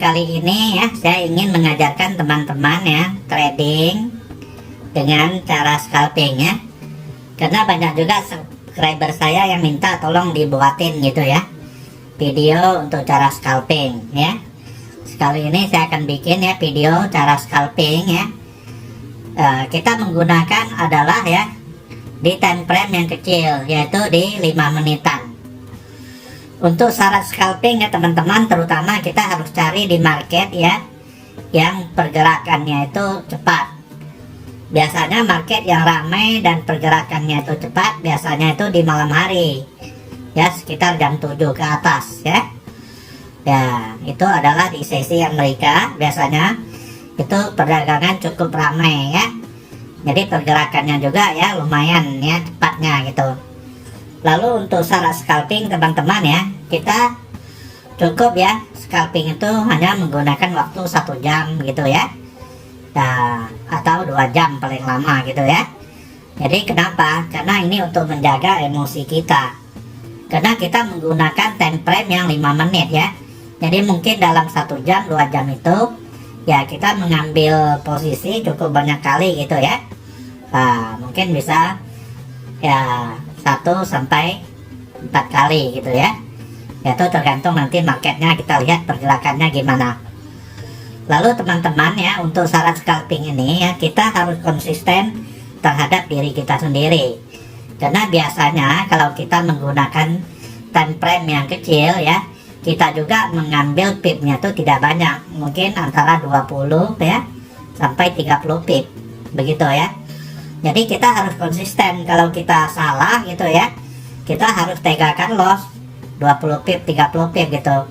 Kali ini ya saya ingin mengajarkan teman-teman ya trading dengan cara scalping ya. Karena banyak juga subscriber saya yang minta tolong dibuatin gitu ya video untuk cara scalping ya. Sekali ini saya akan bikin ya video cara scalping ya. Kita menggunakan adalah ya di time frame yang kecil, yaitu di 5 menitan. Untuk syarat scalping ya teman-teman, terutama kita harus cari di market ya yang pergerakannya itu cepat. Biasanya market yang ramai dan pergerakannya itu cepat biasanya itu di malam hari ya, sekitar jam 7 ke atas ya. Ya, itu adalah di sesi Amerika, biasanya itu perdagangan cukup ramai ya. Jadi pergerakannya juga ya lumayan ya cepatnya gitu. Lalu untuk syarat scalping teman-teman ya, kita cukup ya scalping itu hanya menggunakan waktu 1 jam gitu ya. Nah, atau 2 jam paling lama gitu ya. Jadi kenapa? Karena ini untuk menjaga emosi kita. Karena kita menggunakan time frame yang 5 menit ya. Jadi mungkin dalam 1 jam 2 jam itu ya kita mengambil posisi cukup banyak kali gitu ya. Nah, mungkin bisa ya 1 sampai 4 kali gitu ya. Itu tergantung nanti marketnya, kita lihat pergerakannya gimana. Lalu teman-teman ya, untuk syarat scalping ini ya kita harus konsisten terhadap diri kita sendiri. Karena biasanya kalau kita menggunakan time frame yang kecil ya, kita juga mengambil pipnya itu tidak banyak, mungkin antara 20 ya sampai 30 pip begitu ya. Jadi kita harus konsisten. Kalau kita salah gitu ya, kita harus tegakkan loss 20 pip, 30 pip gitu.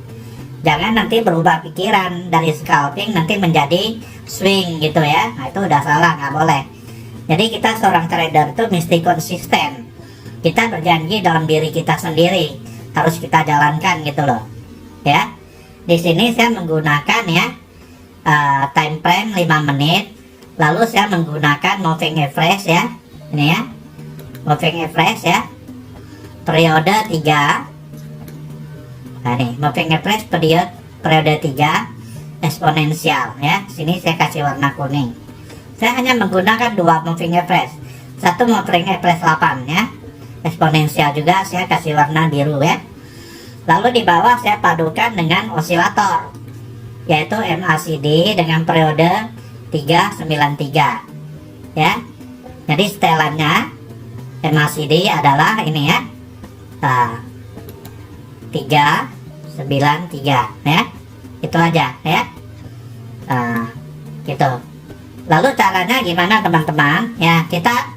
Jangan nanti berubah pikiran dari scalping nanti menjadi swing gitu ya. Nah, itu udah salah, nggak boleh. Jadi kita seorang trader itu mesti konsisten. Kita berjanji dalam diri kita sendiri, harus kita jalankan gitu loh. Ya. Di sini saya menggunakan ya time frame 5 menit. Lalu saya menggunakan moving average ya. Ini ya. Moving average ya. Periode 3. Nah nih, moving average periode 3 eksponensial ya. Sini saya kasih warna kuning. Saya hanya menggunakan 2 moving average. Satu moving average 8 ya. Eksponensial juga saya kasih warna biru ya. Lalu di bawah saya padukan dengan osilator, yaitu MACD dengan periode 393 ya. Jadi setelannya MACD adalah ini ya, 393 ya. Itu aja ya. Gitu. Lalu caranya gimana teman-teman ya, kita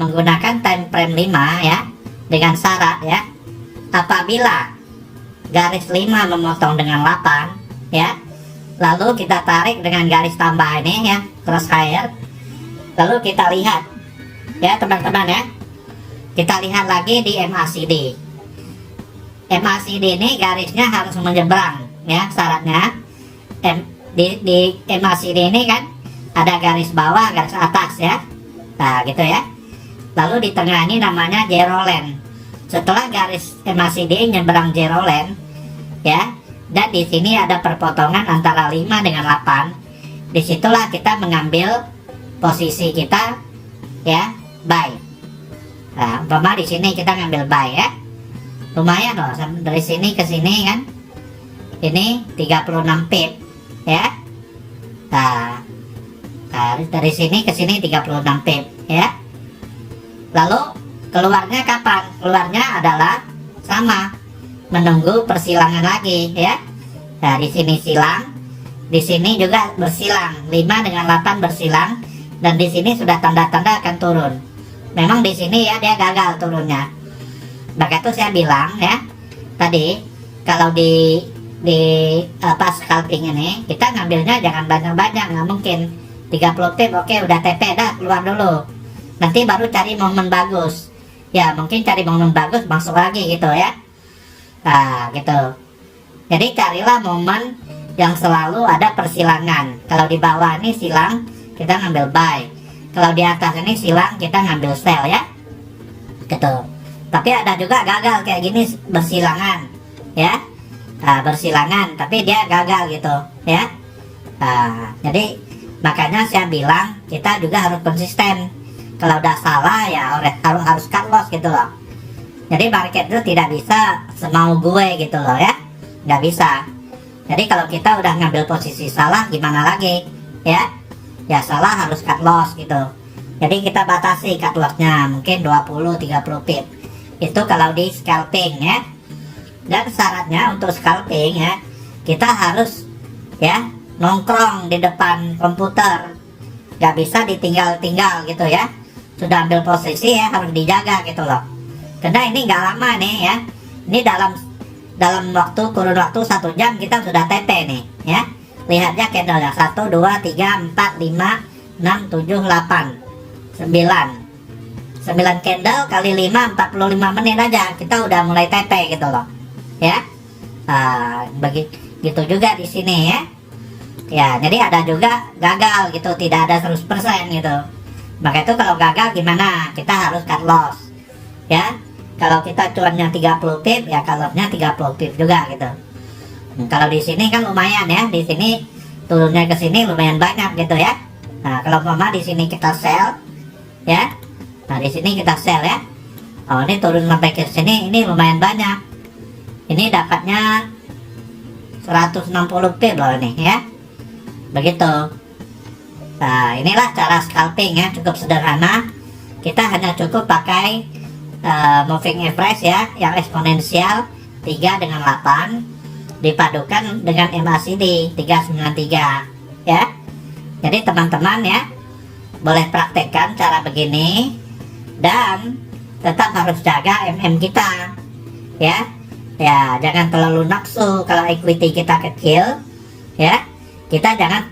menggunakan time frame 5 ya, dengan syarat ya, apabila garis 5 memotong dengan 8 ya, lalu kita tarik dengan garis tambah ini ya, crosshair. Lalu kita lihat ya teman-teman ya, kita lihat lagi di MACD. MACD ini garisnya harus menyeberang ya, syaratnya di MACD ini kan ada garis bawah, garis atas ya. Nah gitu ya. Lalu di tengah ini namanya zero line. Setelah garis MACD nyeberang zero line ya, dan di sini ada perpotongan antara 5 dengan 8. Disitulah kita mengambil posisi kita ya, buy. Nah, umpama di sini kita ngambil buy ya. Lumayan loh, dari sini ke sini kan. Ini 36 pip ya. Nah, dari sini ke sini 36 pip ya. Lalu keluarnya kapan? Keluarnya adalah sama, menunggu persilangan lagi ya. Nah, di sini silang, di sini juga bersilang, 5 dengan 8 bersilang, dan di sini sudah tanda-tanda akan turun. Memang di sini ya dia gagal turunnya. Maka itu saya bilang ya tadi, kalau di scalping ini kita ngambilnya jangan banyak-banyak, nggak mungkin 30 pip oke udah TP dah, keluar dulu. Nanti baru cari momen bagus. Ya mungkin cari momen bagus masuk lagi gitu ya. Nah gitu. Jadi carilah momen yang selalu ada persilangan. Kalau di bawah ini silang, kita ngambil buy. Kalau di atas ini silang, kita ngambil sell ya. Gitu. Tapi ada juga gagal kayak gini bersilangan ya. bersilangan, tapi dia gagal gitu ya. Jadi makanya saya bilang kita juga harus konsisten. Kalau udah salah ya harus cut loss gitu loh. Jadi market itu tidak bisa semau gue gitu loh ya, nggak bisa. Jadi kalau kita udah ngambil posisi salah gimana lagi ya, ya salah harus cut loss gitu. Jadi kita batasi cut lossnya mungkin 20-30 pip itu kalau di scalping ya. Dan syaratnya untuk scalping ya, kita harus ya nongkrong di depan komputer, nggak bisa ditinggal-tinggal gitu ya. Sudah ambil posisi ya harus dijaga gitu loh, karena ini nggak lama nih ya. Ini dalam kurun waktu 1 jam kita sudah TP nih ya. Lihatnya candlenya 1, 2, 3, 4, 5, 6, 7, 8, 9 candle kali 5 45 menit aja kita udah mulai TP gitu loh ya. Begitu juga di sini ya. Ya, jadi ada juga gagal gitu, tidak ada 100% gitu. Maka itu kalau gagal gimana? Kita harus cut loss. Ya. Kalau kita cuannya 30 pip ya cut lossnya 30 pip juga gitu. Kalau di sini kan lumayan ya, di sini turunnya ke sini lumayan banyak gitu ya. Nah, kalau mama di sini kita sell ya. Nah, di sini kita sell ya. Oh, ini turun sampai ke sini ini lumayan banyak. Ini dapatnya 160 pip loh ini ya. Begitu. Nah, inilah cara scalping ya, cukup sederhana. Kita hanya cukup pakai moving average ya, yang eksponensial 3 dengan 8 dipadukan dengan MACD 393 ya. Jadi teman-teman ya boleh praktekkan cara begini dan tetap harus jaga MM kita ya. Ya, jangan terlalu nafsu kalau equity kita kecil ya. Kita jangan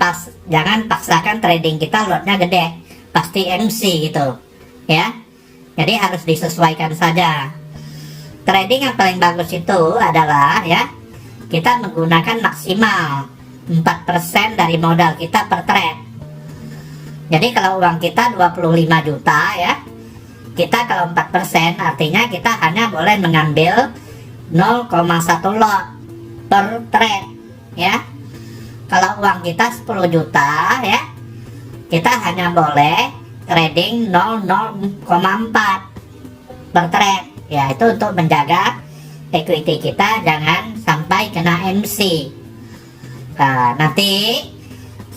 paksakan trading kita lotnya gede, pasti MC gitu ya. Jadi harus disesuaikan saja. Trading yang paling bagus itu adalah ya, kita menggunakan maksimal 4% dari modal kita per trade. Jadi kalau uang kita 25 juta ya, kita kalau 4% artinya kita hanya boleh mengambil 0,1 lot per trade ya. Kalau uang kita 10 juta ya, kita hanya boleh trading 0,4 per trade ya. Itu untuk menjaga equity kita jangan sampai kena MC. Nah, nanti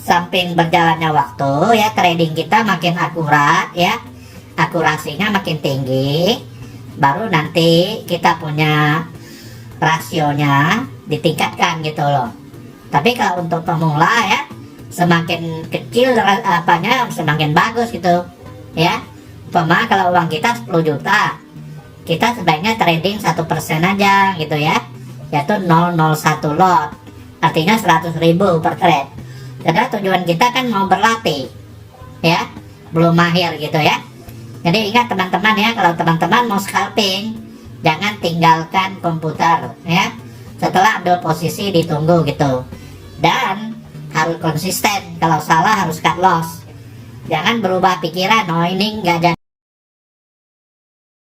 samping berjalannya waktu ya, trading kita makin akurat ya, akurasinya makin tinggi, baru nanti kita punya rasionya ditingkatkan gitu loh. Tapi kalau untuk pemula ya, semakin kecil apanya semakin bagus gitu ya. Umpama kalau uang kita 10 juta, kita sebaiknya trading 1% aja gitu ya, yaitu 001 lot, artinya 100.000 per trade. Karena tujuan kita kan mau berlatih ya, belum mahir gitu ya. Jadi ingat teman-teman ya, kalau teman-teman mau scalping, jangan tinggalkan komputer ya. Setelah ambil posisi ditunggu gitu. Dan harus konsisten, kalau salah harus cut loss. Jangan berubah pikiran, oh ini nggak jadi